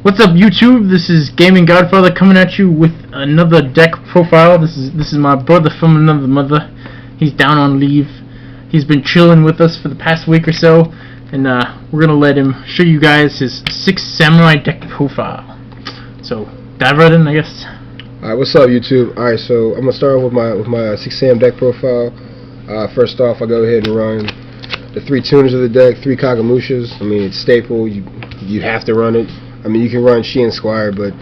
What's up, YouTube? This is Gaming Godfather coming at you with another deck profile. This is my brother from another mother. He's down on leave. He's been chilling with us for the past week or so, and we're gonna let him show you guys his 6 Samurai deck profile. So dive right in, I guess. Alright, what's up, YouTube? Alright, so I'm gonna start with my 6 Sam deck profile. First off, I go ahead and run the 3 tuners of the deck, 3 Kagamushas. I mean, it's staple. You have to run it. I mean, you can run Shi and Squire, but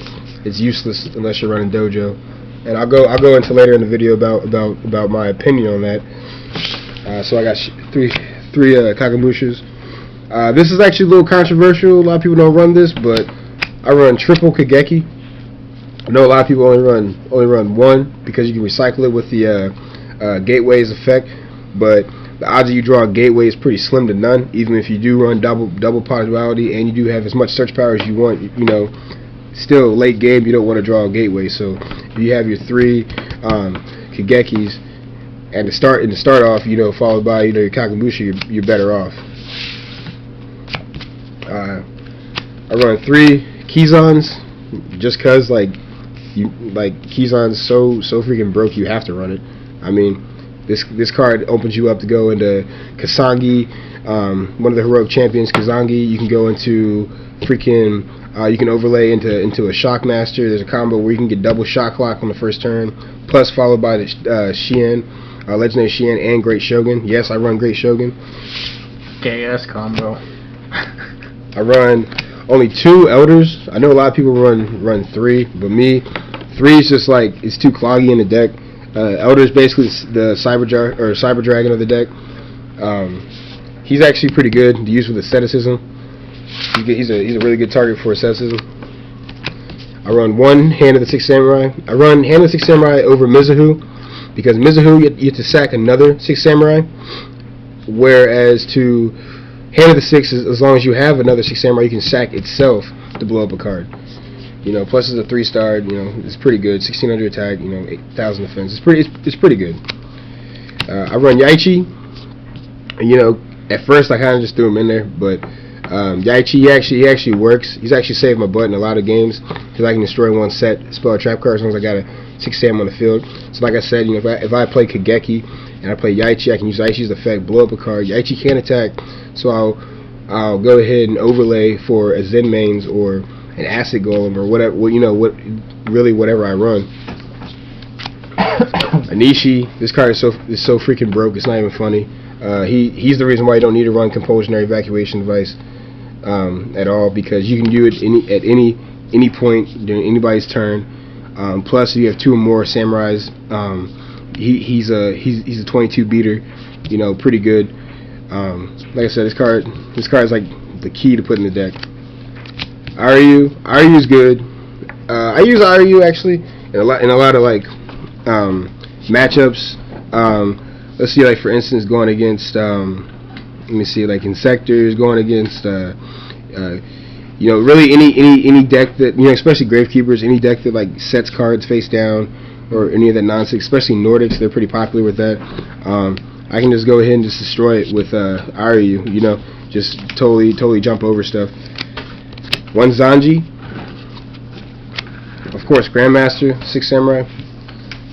it's useless unless you're running Dojo. And I'll go into later in the video about my opinion on that. So I got three Kagamushas. This is actually a little controversial. A lot of people don't run this, but I run triple Kageki. I know a lot of people only run one because you can recycle it with the Gateway's effect, but the odds that you draw a Gateway is pretty slim to none. Even if you do run double pot duality and you do have as much search power as you want, you know, still late game you don't want to draw a Gateway. So if you have your 3 Kagekis and to start off, you know, followed by your Kagamusha, you're better off. I run 3 Kizans just cause Kizan's so freaking broke you have to run it. I mean, this card opens you up to go into Kasangi, one of the heroic champions, Kazangi. You can go into freaking, you can overlay into a Shockmaster. There's a combo where you can get double Shock Lock on the first turn, plus followed by the Shien, Legendary Shien and Great Shogun. Yes, I run Great Shogun. Gay ass combo. I run only 2 Elders. I know a lot of people run 3, but me, 3 is just like, it's too cloggy in the deck. Elder is basically the Cyber Dragon of the deck. He's actually pretty good to use with asceticism. He's a really good target for asceticism. I run 1 Hand of the 6 Samurai. I run Hand of the 6 Samurai over Mizuhu because Mizuhu you have to sack another 6 Samurai, whereas to Hand of the 6 as long as you have another 6 Samurai, you can sack itself to blow up a card. You know, plus it's a 3-star. You know, it's pretty good. 1600 attack. You know, 8,000 defense. It's pretty good. I run Yaichi. And, you know, at first I kind of just threw him in there, but Yaichi he actually works. He's actually saved my butt in a lot of games because I can destroy 1 set spell or trap card as long as I got a 6 Sam on the field. So like I said, you know, if I play Kageki and I play Yaichi, I can use Yaichi's effect, blow up a card. Yaichi can't attack, so I'll go ahead and overlay for a Zen mains or an Acid Golem or whatever, whatever I run. Anishi, this card is so freaking broke. It's not even funny. He's the reason why you don't need to run Compulsionary Evacuation Device at all, because you can do it at any point during anybody's turn. Plus, if you have 2 or more samurais, he's a 22 beater. You know, pretty good. Like I said, this card is like the key to putting the deck. Ryu's good. I use Ryu actually in a lot of like matchups. Let's see, like for instance, going against let me see, like Insectors, going against you know, really any deck that, you know, especially Gravekeepers, any deck that like sets cards face down or any of that nonsense, especially Nordics, they're pretty popular with that. I can just go ahead and just destroy it with Ryu, you know, just totally jump over stuff. 1 Zanji, of course, Grandmaster, 6 Samurai.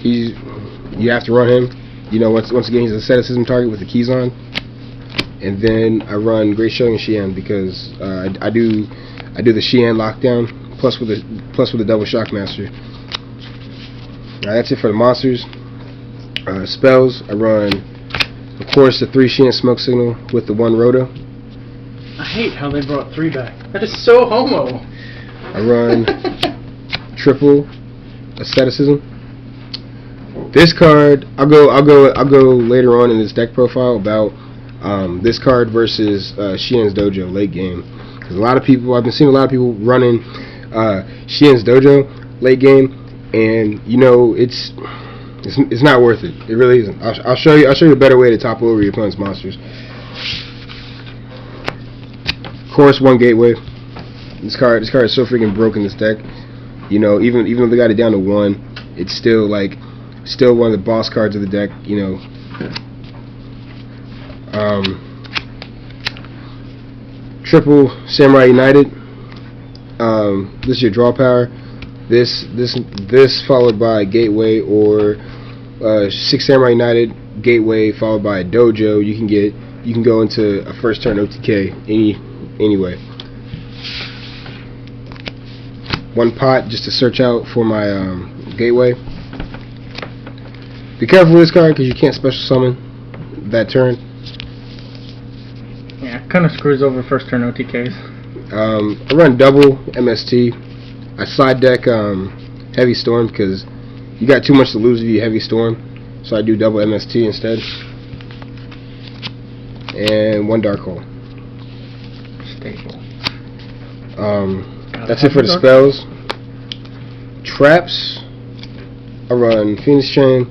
You have to run him. You know, once again, he's an asceticism target with the Kizan. And then I run Great Shogun Shien because I do the Shien lockdown plus with the double Shockmaster. That's it for the monsters. Spells, I run, of course, the 3 Shien Smoke Signal with the 1 Rhoda. I hate how they brought 3 back. That is so homo. I run triple asceticism. This card, I'll go later on in this deck profile about this card versus Shien's Dojo late game. Because I've been seeing a lot of people running Shien's Dojo late game, and you know it's not worth it. It really isn't. I'll show you a better way to topple over your opponent's monsters. Of course, 1 Gateway. This card is so freaking broken, this deck. You know, even if they got it down to 1, it's still one of the boss cards of the deck. You know, triple Samurai United. This is your draw power. This followed by Gateway or Six Samurai United, Gateway followed by a Dojo. You can go into a first turn OTK anyway. One pot just to search out for my Gateway. Be careful with this card because you can't special summon that turn. Yeah, kind of screws over first turn OTKs. I run double MST. I side deck Heavy Storm because you got too much to lose if you Heavy Storm. So I do double MST instead. And one Dark Hole. Stable. That's it for the spells. Traps. I run Phoenix Chain.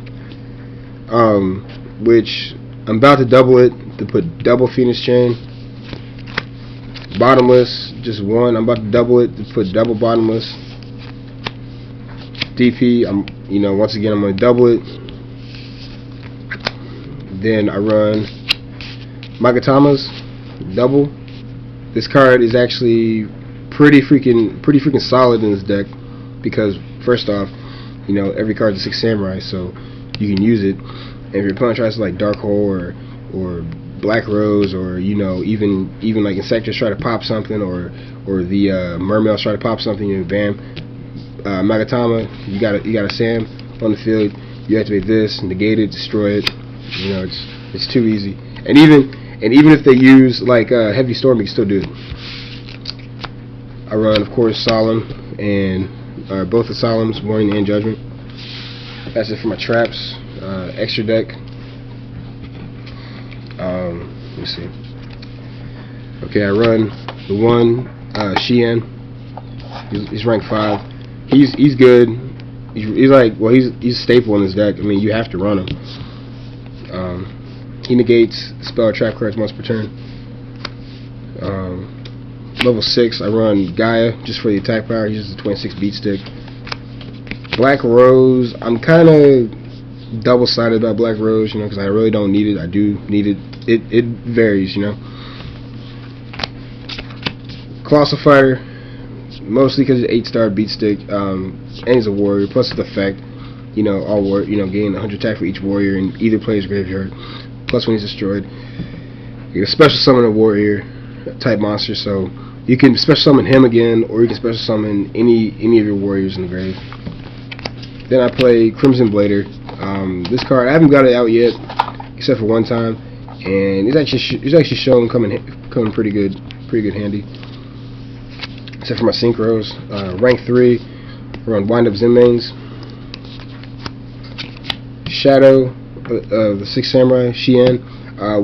Which I'm about to double it to put double Phoenix Chain. Bottomless, just one. I'm about to double it to put double bottomless. DP, once again I'm gonna double it. Then I run Magatamas, double. This card is actually pretty freaking solid in this deck because first off, every card is a Six Samurai, so you can use it. And if your opponent tries to like Dark Hole or Black Rose or even like Insectors try to pop something or the Mermails try to pop something, bam, Magatama, you got a Sam on the field. You activate this, negate it, destroy it. It's too easy. And even if they use like Heavy Storm, you can still do it. I run, of course, Solemn and both the Solemns, Warning and Judgment. That's it for my traps. Extra deck. Let me see. Okay, I run the one Xian. He's rank 5. He's good. He's a staple in this deck. I mean, you have to run him. He negates spell or trap cards once per turn. Level 6, I run Gaia just for the attack power. He uses the 26 beat stick. Black Rose, I'm kind of double-sided about Black Rose, because I really don't need it. I do need it. It varies, Colossal Fighter, mostly because it's 8-star beat stick, and he's a warrior. Plus the fact, all gain 100 attack for each warrior in either player's graveyard. Plus when he's destroyed, you can special summon a warrior type monster, so you can special summon him again, or you can special summon any of your warriors in the grave. Then I play Crimson Blader. This card I haven't got it out yet, except for one time, and it's actually shown coming pretty good handy. Except for my synchros, rank 3, run Wind Up Zenmains, Shadow, the Six Samurai Xian.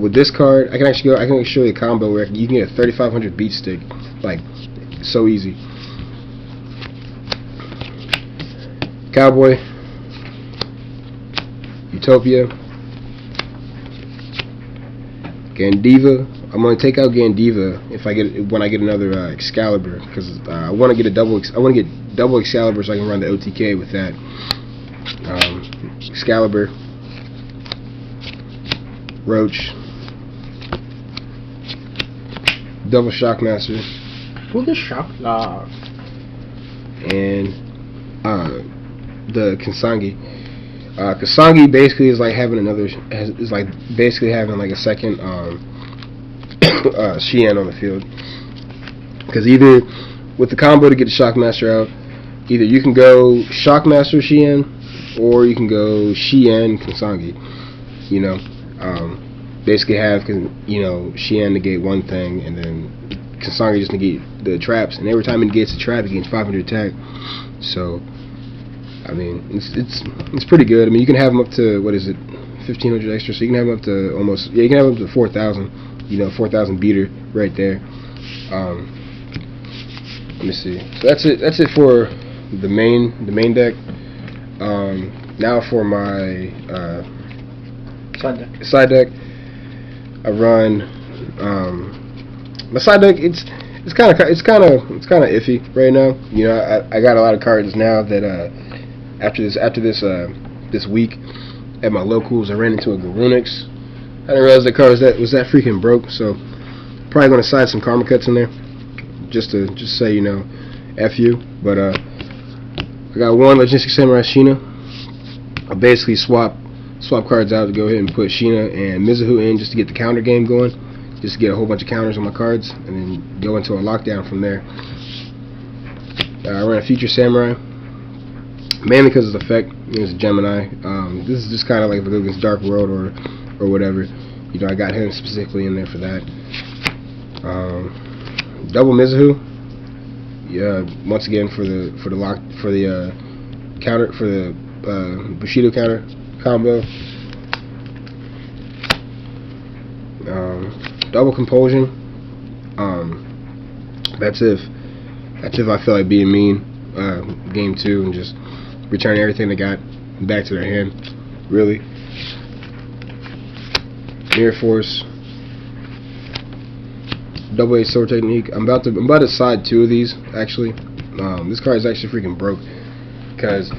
With this card, I can actually show you a combo where you can get a 3500 beat stick, like so easy. Cowboy, Utopia, Gandiva. I'm gonna take out Gandiva when I get another Excalibur, because I want to get double Excalibur so I can run the OTK with that. Excalibur, Roach, double Shockmaster. Pull the shock lock. And the Kasangi. Kasangi basically is like having a second Xian on the field. Because either with the combo to get the Shockmaster out, either you can go Shockmaster Xian or you can go Xian Kasangi. Basically have Xian negate one thing and then Kasangi just negate the traps, and every time he negates a trap he gains 500 attack. So I mean, it's pretty good. I mean, you can have them up to 1,500 extra. So you can have them up to you can have them up to 4,000. 4,000 beater right there. Let me see. So that's it for the main deck. Now for my side deck. I run my side deck. It's kind of iffy right now. I got a lot of cards now that after this week at my locals, I ran into a Garunix. I didn't realize that card was that freaking broke. So probably gonna slide some Karma Cuts in there, just to say F you. But I got one Logistic Samurai Sheena. I basically swap cards out to go ahead and put Sheena and Mizuho in just to get the counter game going, just to get a whole bunch of counters on my cards, and then go into a lockdown from there. I ran a Future Samurai, mainly because of the effect. It's a Gemini. This is just kind of like if I go against Dark World or whatever. You know, I got him specifically in there for that. Double Mizuho. Yeah, once again for the counter for the Bushido counter combo. Double Compulsion. That's if I feel like being mean. Game 2 and just return everything they got back to their hand. Really. Mirror Force. Double A Sword Technique. I'm about to side 2 of these actually. This card is actually freaking broke because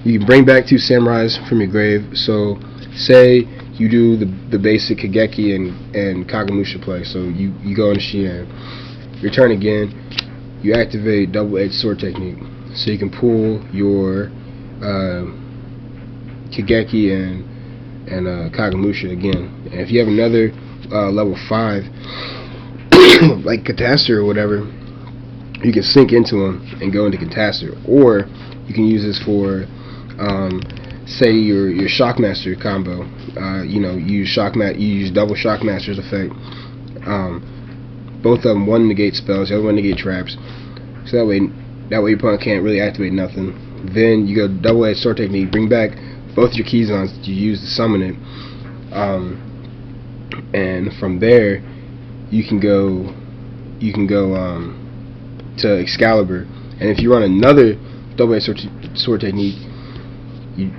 you can bring back 2 samurais from your grave. So say you do the basic Kageki and Kagemusha play. So you go into Shian. Your turn again. You activate double-edged sword technique, so you can pull your Kageki and Kagemusha again. And if you have another level 5, like Catastor or whatever, you can sink into them and go into Catastor. Or you can use this for, say, your Shockmaster combo. You use double Shockmaster's effect. Both of them, one negate spells, the other one negate traps. So that way your opponent can't really activate nothing. Then you go double-edged sword technique, bring back both your Kizons that you use to summon it, and from there you can go to Excalibur. And if you run another double-edged sword technique, you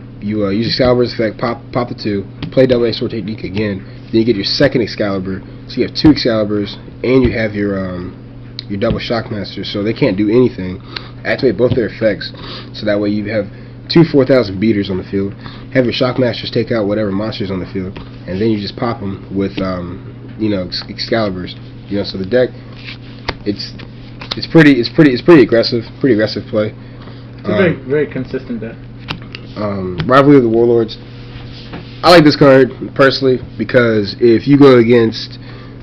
use Excalibur's effect, pop the 2, play double-edged sword technique again. Then you get your second Excalibur, so you have 2 Excaliburs, and you have your double Shockmasters, so they can't do anything. Activate both their effects, so that way you have 2 4,000 beaters on the field. Have your Shockmasters take out whatever monsters on the field, and then you just pop them with Excaliburs. So the deck, it's pretty aggressive, play. It's a very, very consistent deck. Rivalry of the Warlords. I like this card personally because if you go against,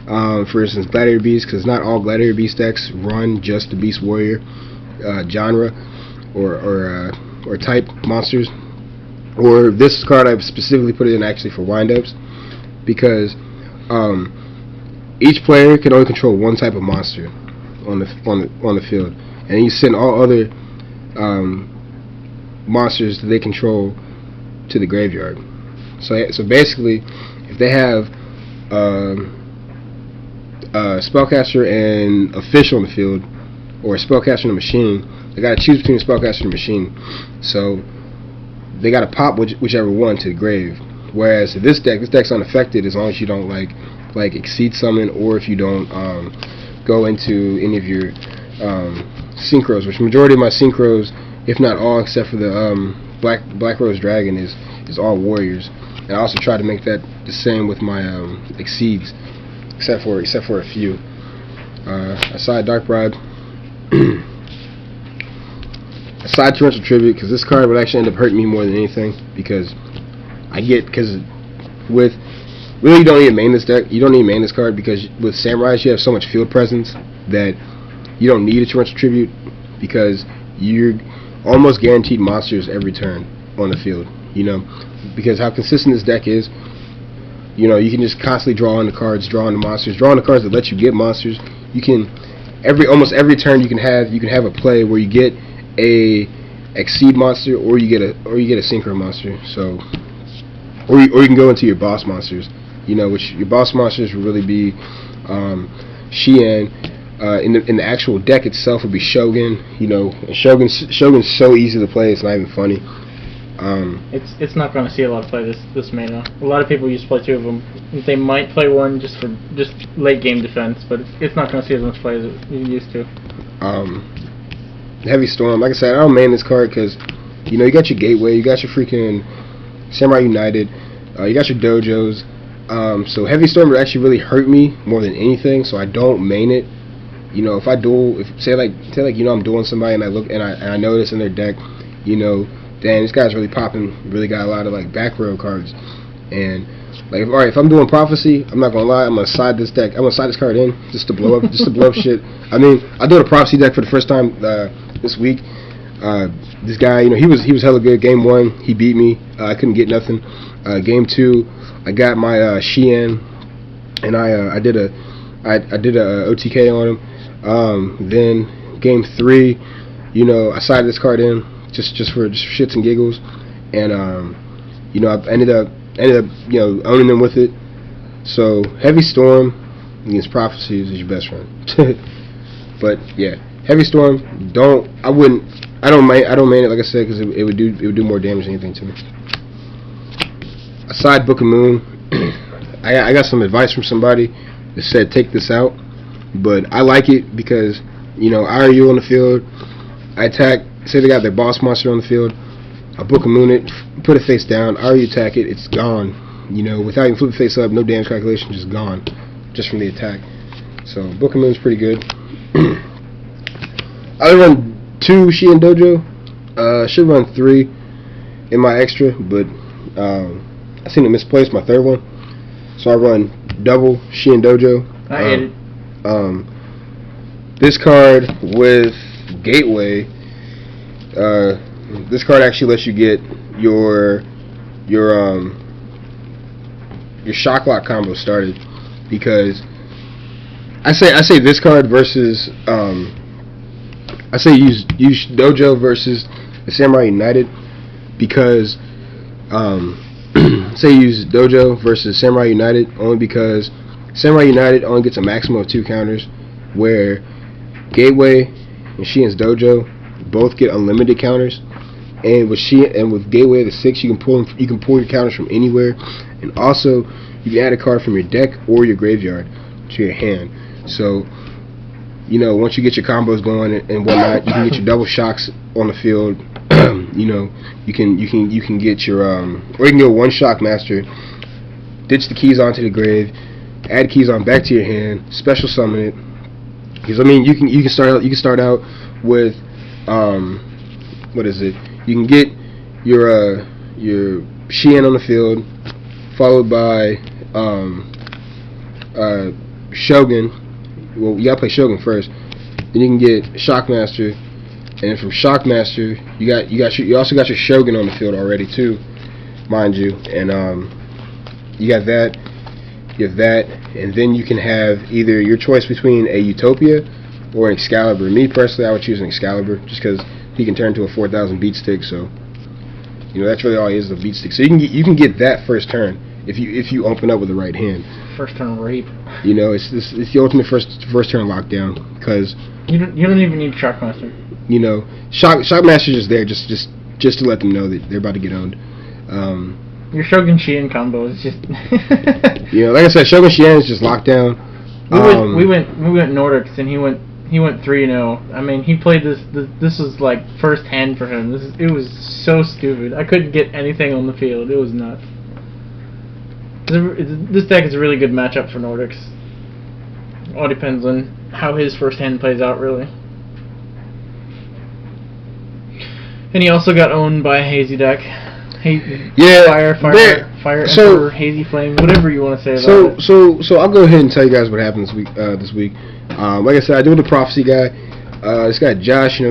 for instance, Gladiator Beast, because not all Gladiator Beast decks run just the Beast Warrior genre or type monsters. Or this card I specifically put it in actually for windups because each player can only control one type of monster on the field, and you send all other monsters that they control to the graveyard. So basically, if they have a spellcaster and a fish on the field, or a spellcaster and a machine, they got to choose between a spellcaster and a machine. So they got to pop whichever one to the grave. Whereas this deck's unaffected as long as you don't like exceed summon, or if you don't go into any of your synchros, which majority of my synchros, if not all, except for the Black Rose Dragon, is all warriors. And I also try to make that the same with my exceeds, except for a few. Aside Dark Bribe, aside Torrential Tribute, because this card would actually end up hurting me more than anything, because with really you don't need to main this deck. You don't need to main this card because with Samurais you have so much field presence that you don't need a Torrential Tribute because you're almost guaranteed monsters every turn on the field. Because how consistent this deck is, you can just constantly draw on the cards, draw on the monsters, draw on the cards that let you get monsters. You can almost every turn you can have a play where you get a exceed monster or you get a synchro monster. So or you can go into your boss monsters, which your boss monsters would really be Xian. In the actual deck itself would be Shogun. And Shogun's so easy to play, it's not even funny. It's not going to see a lot of play this mana. A lot of people used to play 2 of them. They might play one just for late game defense, but it's not going to see as much play as it used to. Heavy Storm, like I said, I don't main this card because you got your Gateway, you got your freaking Samurai United, you got your dojos. So Heavy Storm would actually really hurt me more than anything, so I don't main it. if I duel, if say like I'm dueling somebody and I look and I notice in their deck, damn, this guy's really popping, really got a lot of like back row cards, and like if I'm doing prophecy, I'm not gonna lie, I'm gonna side this card in just to blow up shit. I mean, I did a prophecy deck for the first time this week. This guy, he was hella good. Game 1, he beat me. I couldn't get nothing. Game 2, I got my Xian, and I did a OTK on him. Then game 3, I sided this card in just for shits and giggles, and I ended up owning them with it. So Heavy Storm against Prophecies is your best friend. But yeah, Heavy Storm. I don't main it, like I said, because it would do more damage than anything to me. Aside Book of Moon, I got some advice from somebody that said take this out, but I like it because IRU on the field, I attack. Say they got their boss monster on the field, I Book of Moon it, put it face down, IRU attack it, it's gone. Without even flipping face up, no damage calculation, just gone, just from the attack. So Book of Moon's pretty good. I run 2 Xian Dojo. Should run 3 in my extra, but I seem to misplace my third one, so I run double Xian Dojo. I hate it. This card with Gateway, this card actually lets you get your shock lock combo started, because I say this card versus I say use Dojo versus the Samurai United, because say use Dojo versus Samurai United only because Samurai United only gets a maximum of 2 counters, where Gateway and Xian's Dojo both get unlimited counters, and with Gateway the 6 you can pull your counters from anywhere, and also you can add a card from your deck or your graveyard to your hand. So once you get your combos going and whatnot, you can get your double shocks on the field. You can get your or you can go 1 shock master, ditch the keys onto the grave, add keys on back to your hand, special summon it. Because you can start out with what is it? You can get your Xian on the field, followed by Shogun. Well, you gotta play Shogun first. Then you can get Shockmaster, and then from Shockmaster, you also got your Shogun on the field already too, mind you. And you got that, and then you can have either your choice between a Utopia or an Excalibur. Me personally, I would choose an Excalibur just because he can turn to a 4,000 beat stick. So that's really all he is, the beat stick. So you can get that first turn if you open up with the right hand. First turn rape. It's the ultimate first turn lockdown, because you don't even need Shockmaster. Shockmaster's just there just to let them know that they're about to get owned. Your Shogun Xian combo is just like I said, Shogun Xian is just lockdown. We went Nordics, and he went 3-0. I mean, he played this was like first hand for him. It was so stupid. I couldn't get anything on the field. It was nuts. This deck is a really good matchup for Nordics. All depends on how his first hand plays out, really. And he also got owned by a hazy deck. Fire, Emperor, Hazy Flame, whatever you want to say about it. So I'll go ahead and tell you guys what happened this week. Like I said, I do the prophecy guy. This guy Josh,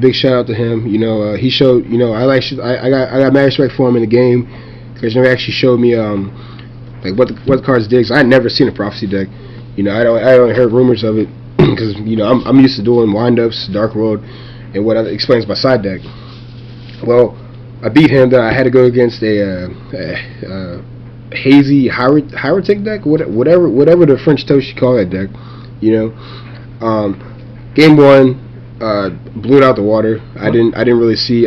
big shout out to him. He showed, I got mad respect for him in the game, because he never actually showed me like what the cards did. 'Cause I had never seen a prophecy deck. I only heard rumors of it because I'm used to doing windups, Dark World, and what explains my side deck. Well, I beat him. Then I had to go against a hazy Hierotic deck, whatever the French toast you call that deck. Game 1, blew it out the water. I didn't really see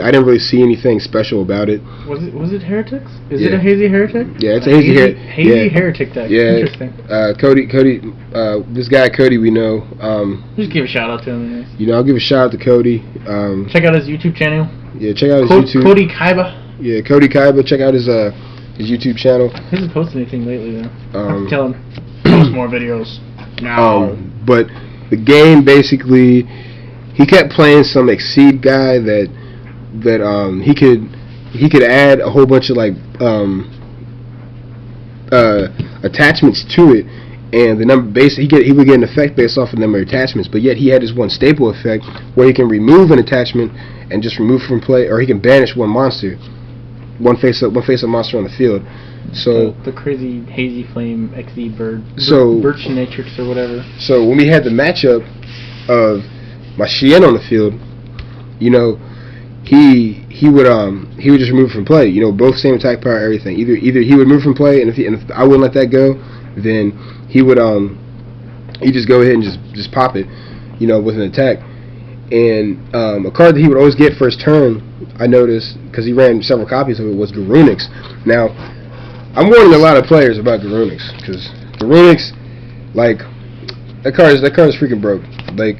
anything special about it. Was it Heretics? Is it a hazy Heretic? Yeah, it's a hazy Heretic deck. Yeah. Interesting. Cody, this guy Cody we know. Just give a shout out to him. I'll give a shout out to Cody. Check out his YouTube channel. Yeah, check out his YouTube. Cody Kaiba. Yeah, Cody Kaiba. Check out his YouTube channel. He hasn't posted anything lately though. Tell him post more videos now. But the game basically, he kept playing some exceed guy that he could add a whole bunch of like attachments to it, and the number basically he would get an effect based off of the number of attachments. But yet he had this one staple effect where he can remove an attachment and just remove from play, or he can banish one monster, one face up monster on the field. So the crazy hazy flame XE bird, birch matrix or whatever. So when we had the matchup of my Shien on the field, you know, he would just remove from play. You know, both same attack power, everything. Either he would move from play, and if I wouldn't let that go, then he would he'd just go ahead and just pop it, you know, with an attack. And a card that he would always get first turn, I noticed, because he ran several copies of it, was Garunix. Now, I'm warning a lot of players about Garunix, because Garunix, like, that card is freaking broke. Like,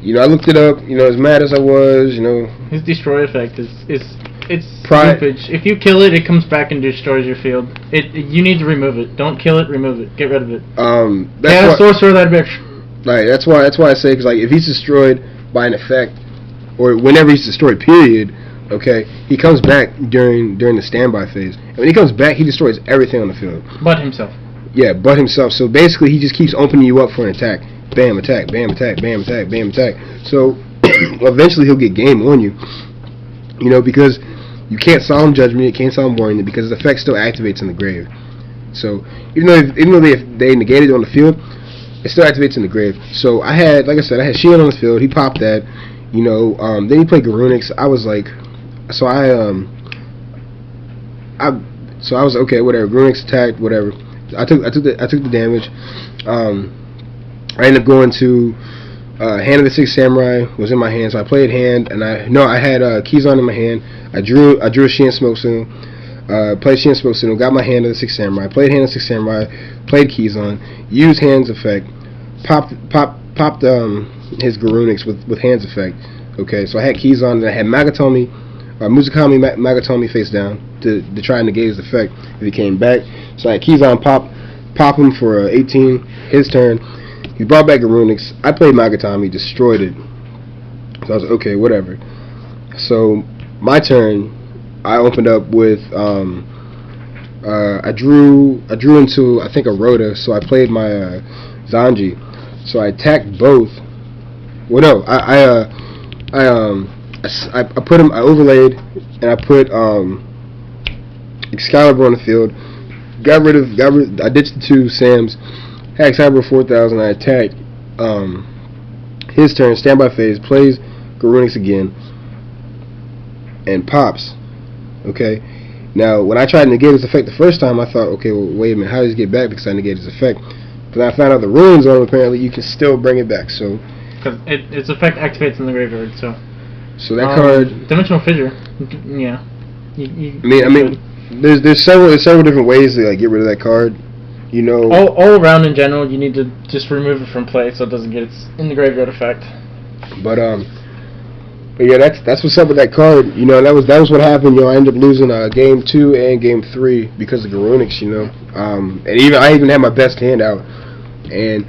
you know, I looked it up, you know, as mad as I was, you know. His destroy effect is stupid. If you kill it, it comes back and destroys your field. You need to remove it. Don't kill it, remove it. Get rid of it. That's sorcerer that bitch. Right, that's why I say, because like, if he's destroyed by an effect, or whenever he's destroyed, period, okay, he comes back during the standby phase. And when he comes back, he destroys everything on the field. But himself. Yeah, but himself. So basically, he just keeps opening you up for an attack. Bam, attack, bam, attack, bam, attack, bam, attack. So eventually he'll get game on you. You know, because you can't Solemn Judgment, you can't Solemn Warning, because the effect still activates in the grave. So even though they negated it on the field, it still activates in the grave. So I had, like I said, I had Shien on the field. He popped that. You know, then he played Garunix. I was like, so I was okay, whatever. Garunix attacked, whatever. I took the damage. I ended up going to Hand of the Six Samurai was in my hand, so I played hand, and I had Keyzon in my hand. I drew a Shien Smoke Signal, played Shien Smoke Signal, got my Hand of the Six Samurai, played Hand of the Six Samurai, played Keyzon, used Hand's effect, popped his Garunix with Hand's effect. Okay, so I had Keyzon, and I had Magatomi, Muzukami Magatomi face down to try and negate his effect if he came back. So I had Keyzon pop him for 18, his turn. He brought back Garunix. I played Magatomi, destroyed it. So I was like, okay, whatever. So my turn, I opened up with I drew into, I think, a Rhoda. So I played my Zanji. So I attacked both. Well, no, I put him. I overlaid and I put Excalibur on the field. Got rid. I ditched the two Sams. Had Excalibur 4000. I attacked. His turn. Standby phase. Plays Garunix again. And pops. Okay. Now, when I tried to negate his effect the first time, I thought, okay, well, wait a minute, how does he get back because I negated his effect? But I found out the ruins on him, apparently, you can still bring it back. So, because its effect activates in the graveyard, so. So that card. Dimensional Fissure. Yeah. I mean, there's several different ways to like get rid of that card. You know. All around in general, you need to just remove it from play so it doesn't get its in the graveyard effect. But yeah, that's what's up with that card. You know, that was what happened. You know, I ended up losing Game 2 and Game 3 because of Garunix. You know, and I even had my best hand out, and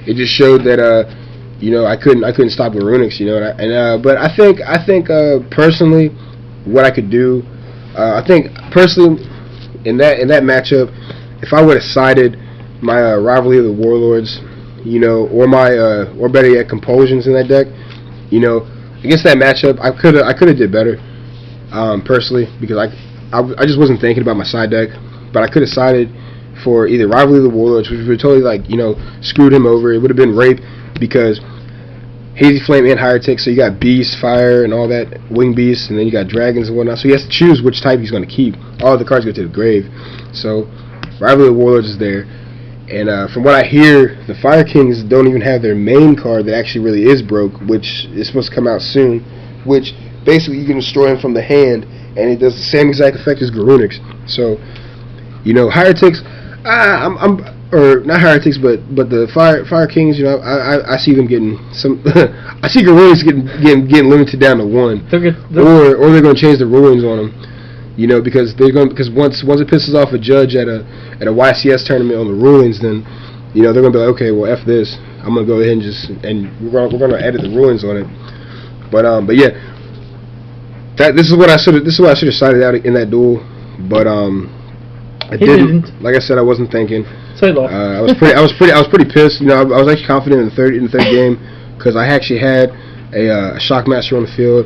it just showed that you know, I couldn't stop Garunix. You know, but I think personally, what I could do, I think personally in that matchup, if I would have sided my Rivalry of the Warlords, you know, or better yet, Compulsions in that deck, you know. Against that matchup, I could have did better, personally, because I just wasn't thinking about my side deck. But I could have sided for either Rivalry of the Warlords, which would totally, like, you know, screwed him over. It would have been rape because Hazy Flame and Higher Tick, so you got Beast, Fire, and all that, Wing Beast, and then you got Dragons and whatnot. So he has to choose which type he's going to keep. All the cards go to the grave. So Rivalry of the Warlords is there. And from what I hear, the Fire Kings don't even have their main card that actually really is broke, which is supposed to come out soon, which basically you can destroy him from the hand, and it does the same exact effect as Garunix. So, you know, Higher Ticks, or not Higher Ticks, but the Fire Kings, you know, I see them getting some. I see Garunix getting limited down to 1, or they're going to change the rulings on them. You know, because once it pisses off a judge at a YCS tournament on the rulings, then, you know, they're gonna be like, okay, well, F this. I'm gonna go ahead and we're gonna edit the ruins on it. But yeah, this is what I should have started out in that duel. But I didn't. Like I said, I wasn't thinking. So he lost. I was pretty pissed. You know, I was actually confident in the third game because I actually had a Shockmaster on the field.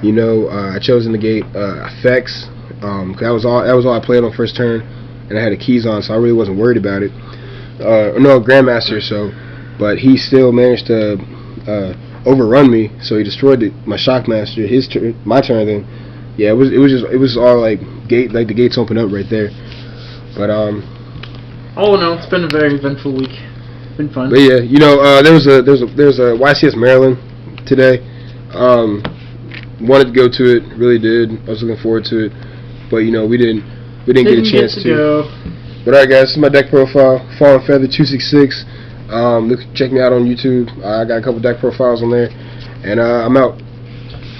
You know, I chose to negate effects. Cause that was all I played on first turn, and I had the keys on, so I really wasn't worried about it. No, Grandmaster. So, but he still managed to overrun me. So he destroyed my Shockmaster. His turn, my turn. Then, yeah, it was all like the gates open up right there. But oh no, it's been a very eventful week. It's been fun. But yeah, you know, there was a YCS Maryland today. Wanted to go to it, really did. I was looking forward to it, but you know, we didn't get a chance to. But alright, guys, this is my deck profile. Fallen Feather 266. Check me out on YouTube. I got a couple deck profiles on there, and I'm out.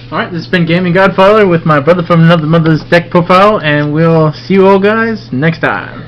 Alright, this has been Gaming Godfather with my brother from another mother's deck profile, and we'll see you all guys next time.